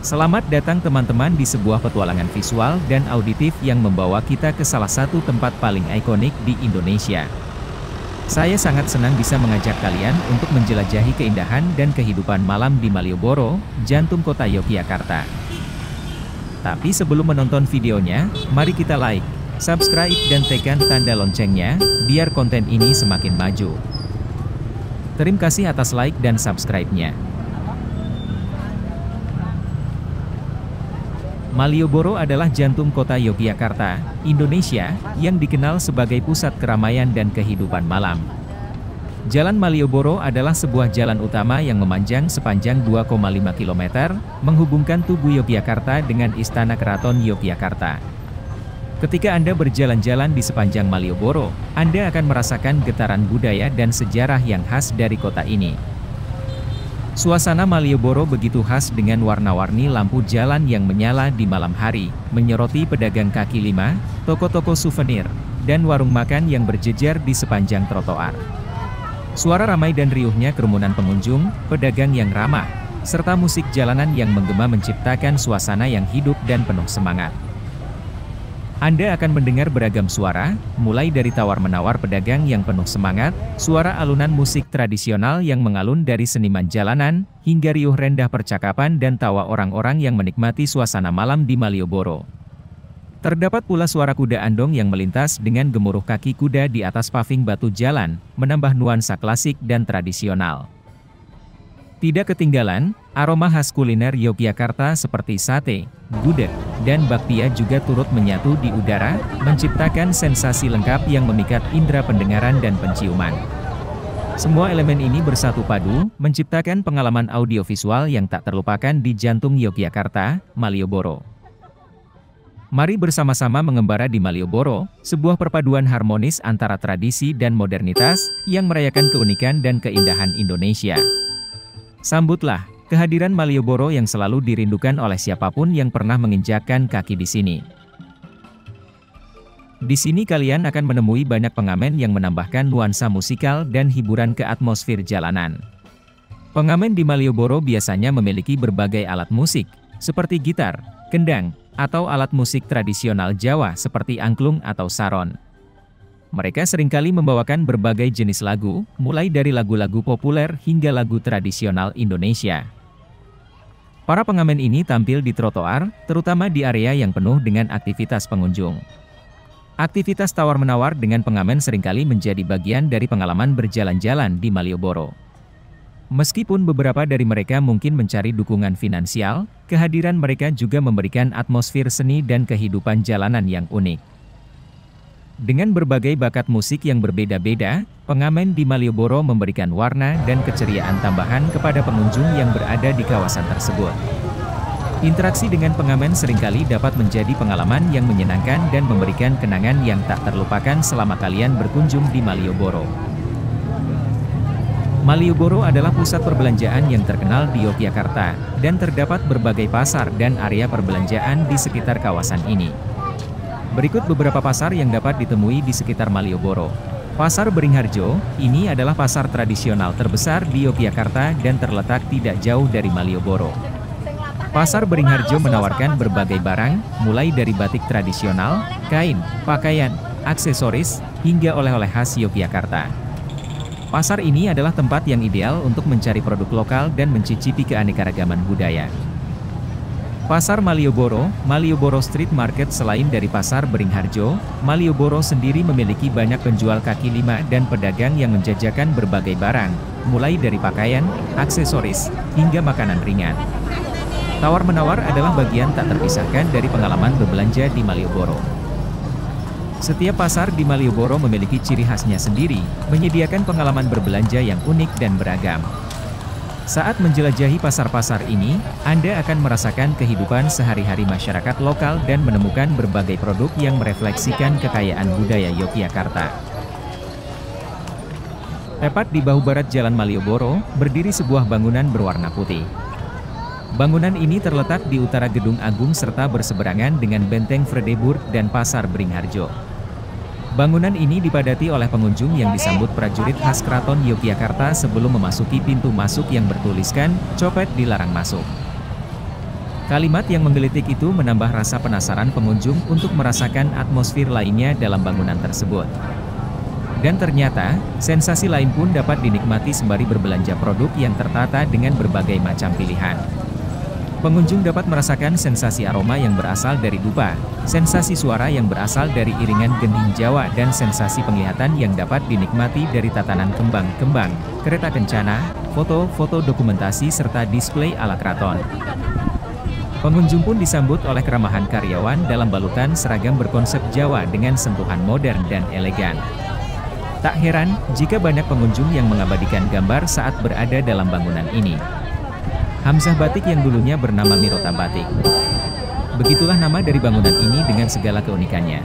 Selamat datang teman-teman di sebuah petualangan visual dan auditif yang membawa kita ke salah satu tempat paling ikonik di Indonesia. Saya sangat senang bisa mengajak kalian untuk menjelajahi keindahan dan kehidupan malam di Malioboro, jantung kota Yogyakarta. Tapi sebelum menonton videonya, mari kita like, subscribe dan tekan tanda loncengnya, biar konten ini semakin maju. Terima kasih atas like dan subscribe-nya. Malioboro adalah jantung kota Yogyakarta, Indonesia, yang dikenal sebagai pusat keramaian dan kehidupan malam. Jalan Malioboro adalah sebuah jalan utama yang memanjang sepanjang 2,5 km, menghubungkan Tugu Yogyakarta dengan Istana Keraton Yogyakarta. Ketika Anda berjalan-jalan di sepanjang Malioboro, Anda akan merasakan getaran budaya dan sejarah yang khas dari kota ini. Suasana Malioboro begitu khas dengan warna-warni lampu jalan yang menyala di malam hari, menyoroti pedagang kaki lima, toko-toko souvenir, dan warung makan yang berjejer di sepanjang trotoar. Suara ramai dan riuhnya kerumunan pengunjung, pedagang yang ramah, serta musik jalanan yang menggema menciptakan suasana yang hidup dan penuh semangat. Anda akan mendengar beragam suara, mulai dari tawar-menawar pedagang yang penuh semangat, suara alunan musik tradisional yang mengalun dari seniman jalanan, hingga riuh rendah percakapan dan tawa orang-orang yang menikmati suasana malam di Malioboro. Terdapat pula suara kuda andong yang melintas dengan gemuruh kaki kuda di atas paving batu jalan, menambah nuansa klasik dan tradisional. Tidak ketinggalan, aroma khas kuliner Yogyakarta seperti sate, gudeg, dan bakpia juga turut menyatu di udara, menciptakan sensasi lengkap yang memikat indera pendengaran dan penciuman. Semua elemen ini bersatu padu, menciptakan pengalaman audiovisual yang tak terlupakan di jantung Yogyakarta, Malioboro. Mari bersama-sama mengembara di Malioboro, sebuah perpaduan harmonis antara tradisi dan modernitas, yang merayakan keunikan dan keindahan Indonesia. Sambutlah kehadiran Malioboro yang selalu dirindukan oleh siapapun yang pernah menginjakkan kaki di sini. Di sini kalian akan menemui banyak pengamen yang menambahkan nuansa musikal dan hiburan ke atmosfer jalanan. Pengamen di Malioboro biasanya memiliki berbagai alat musik, seperti gitar, kendang, atau alat musik tradisional Jawa seperti angklung atau saron. Mereka seringkali membawakan berbagai jenis lagu, mulai dari lagu-lagu populer hingga lagu tradisional Indonesia. Para pengamen ini tampil di trotoar, terutama di area yang penuh dengan aktivitas pengunjung. Aktivitas tawar-menawar dengan pengamen seringkali menjadi bagian dari pengalaman berjalan-jalan di Malioboro. Meskipun beberapa dari mereka mungkin mencari dukungan finansial, kehadiran mereka juga memberikan atmosfer seni dan kehidupan jalanan yang unik. Dengan berbagai bakat musik yang berbeda-beda, pengamen di Malioboro memberikan warna dan keceriaan tambahan kepada pengunjung yang berada di kawasan tersebut. Interaksi dengan pengamen seringkali dapat menjadi pengalaman yang menyenangkan dan memberikan kenangan yang tak terlupakan selama kalian berkunjung di Malioboro. Malioboro adalah pusat perbelanjaan yang terkenal di Yogyakarta, dan terdapat berbagai pasar dan area perbelanjaan di sekitar kawasan ini. Berikut beberapa pasar yang dapat ditemui di sekitar Malioboro. Pasar Beringharjo, ini adalah pasar tradisional terbesar di Yogyakarta dan terletak tidak jauh dari Malioboro. Pasar Beringharjo menawarkan berbagai barang, mulai dari batik tradisional, kain, pakaian, aksesoris, hingga oleh-oleh khas Yogyakarta. Pasar ini adalah tempat yang ideal untuk mencari produk lokal dan mencicipi keanekaragaman budaya. Pasar Malioboro, Malioboro Street Market. Selain dari Pasar Beringharjo, Malioboro sendiri memiliki banyak penjual kaki lima dan pedagang yang menjajakan berbagai barang, mulai dari pakaian, aksesoris, hingga makanan ringan. Tawar-menawar adalah bagian tak terpisahkan dari pengalaman berbelanja di Malioboro. Setiap pasar di Malioboro memiliki ciri khasnya sendiri, menyediakan pengalaman berbelanja yang unik dan beragam. Saat menjelajahi pasar-pasar ini, Anda akan merasakan kehidupan sehari-hari masyarakat lokal dan menemukan berbagai produk yang merefleksikan kekayaan budaya Yogyakarta. Tepat di bahu barat Jalan Malioboro, berdiri sebuah bangunan berwarna putih. Bangunan ini terletak di utara Gedung Agung serta berseberangan dengan Benteng Vredeburg dan Pasar Beringharjo. Bangunan ini dipadati oleh pengunjung yang disambut prajurit khas Keraton Yogyakarta sebelum memasuki pintu masuk yang bertuliskan, "Copet dilarang masuk". Kalimat yang menggelitik itu menambah rasa penasaran pengunjung untuk merasakan atmosfer lainnya dalam bangunan tersebut. Dan ternyata, sensasi lain pun dapat dinikmati sembari berbelanja produk yang tertata dengan berbagai macam pilihan. Pengunjung dapat merasakan sensasi aroma yang berasal dari dupa, sensasi suara yang berasal dari iringan gending Jawa dan sensasi penglihatan yang dapat dinikmati dari tatanan kembang-kembang, kereta kencana, foto-foto dokumentasi serta display ala keraton. Pengunjung pun disambut oleh keramahan karyawan dalam balutan seragam berkonsep Jawa dengan sentuhan modern dan elegan. Tak heran jika banyak pengunjung yang mengabadikan gambar saat berada dalam bangunan ini. Hamzah Batik yang dulunya bernama Mirota Batik. Begitulah nama dari bangunan ini dengan segala keunikannya.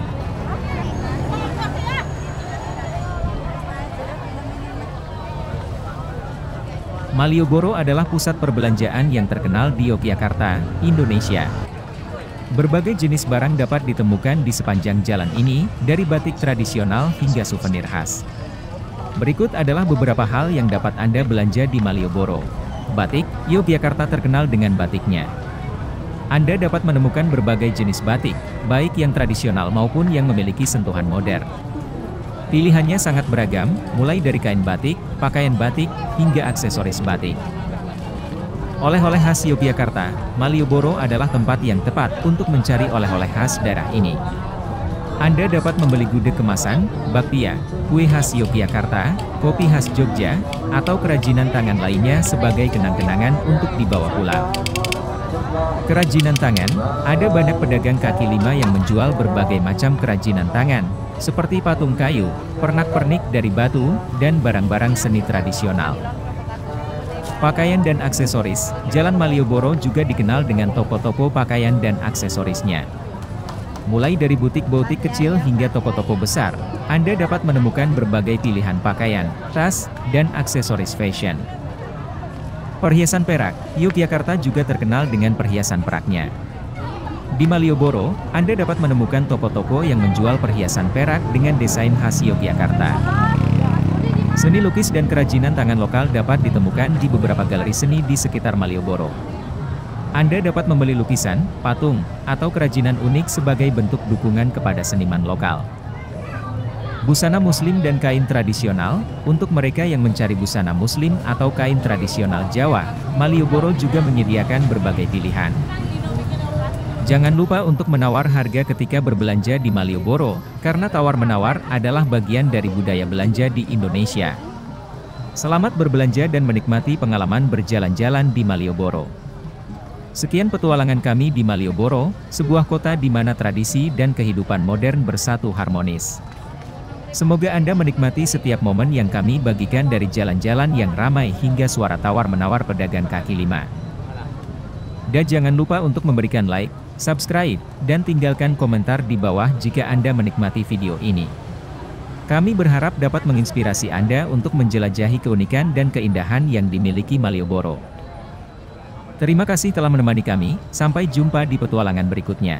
Malioboro adalah pusat perbelanjaan yang terkenal di Yogyakarta, Indonesia. Berbagai jenis barang dapat ditemukan di sepanjang jalan ini, dari batik tradisional hingga souvenir khas. Berikut adalah beberapa hal yang dapat Anda belanja di Malioboro. Batik, Yogyakarta terkenal dengan batiknya. Anda dapat menemukan berbagai jenis batik, baik yang tradisional maupun yang memiliki sentuhan modern. Pilihannya sangat beragam, mulai dari kain batik, pakaian batik, hingga aksesoris batik. Oleh-oleh khas Yogyakarta, Malioboro adalah tempat yang tepat untuk mencari oleh-oleh khas daerah ini. Anda dapat membeli gudeg kemasan, bakpia, kue khas Yogyakarta, kopi khas Jogja, atau kerajinan tangan lainnya sebagai kenang-kenangan untuk dibawa pulang. Kerajinan tangan, ada banyak pedagang kaki lima yang menjual berbagai macam kerajinan tangan, seperti patung kayu, pernak-pernik dari batu, dan barang-barang seni tradisional. Pakaian dan aksesoris, Jalan Malioboro juga dikenal dengan toko-toko pakaian dan aksesorisnya. Mulai dari butik-butik kecil hingga toko-toko besar, Anda dapat menemukan berbagai pilihan pakaian, tas, dan aksesoris fashion. Perhiasan perak, Yogyakarta juga terkenal dengan perhiasan peraknya. Di Malioboro, Anda dapat menemukan toko-toko yang menjual perhiasan perak dengan desain khas Yogyakarta. Seni lukis dan kerajinan tangan lokal dapat ditemukan di beberapa galeri seni di sekitar Malioboro. Anda dapat membeli lukisan, patung, atau kerajinan unik sebagai bentuk dukungan kepada seniman lokal. Busana muslim dan kain tradisional, untuk mereka yang mencari busana muslim atau kain tradisional Jawa, Malioboro juga menyediakan berbagai pilihan. Jangan lupa untuk menawar harga ketika berbelanja di Malioboro, karena tawar-menawar adalah bagian dari budaya belanja di Indonesia. Selamat berbelanja dan menikmati pengalaman berjalan-jalan di Malioboro. Sekian petualangan kami di Malioboro, sebuah kota di mana tradisi dan kehidupan modern bersatu harmonis. Semoga Anda menikmati setiap momen yang kami bagikan dari jalan-jalan yang ramai hingga suara tawar-menawar pedagang kaki lima. Dan jangan lupa untuk memberikan like, subscribe, dan tinggalkan komentar di bawah jika Anda menikmati video ini. Kami berharap dapat menginspirasi Anda untuk menjelajahi keunikan dan keindahan yang dimiliki Malioboro. Terima kasih telah menemani kami, sampai jumpa di petualangan berikutnya.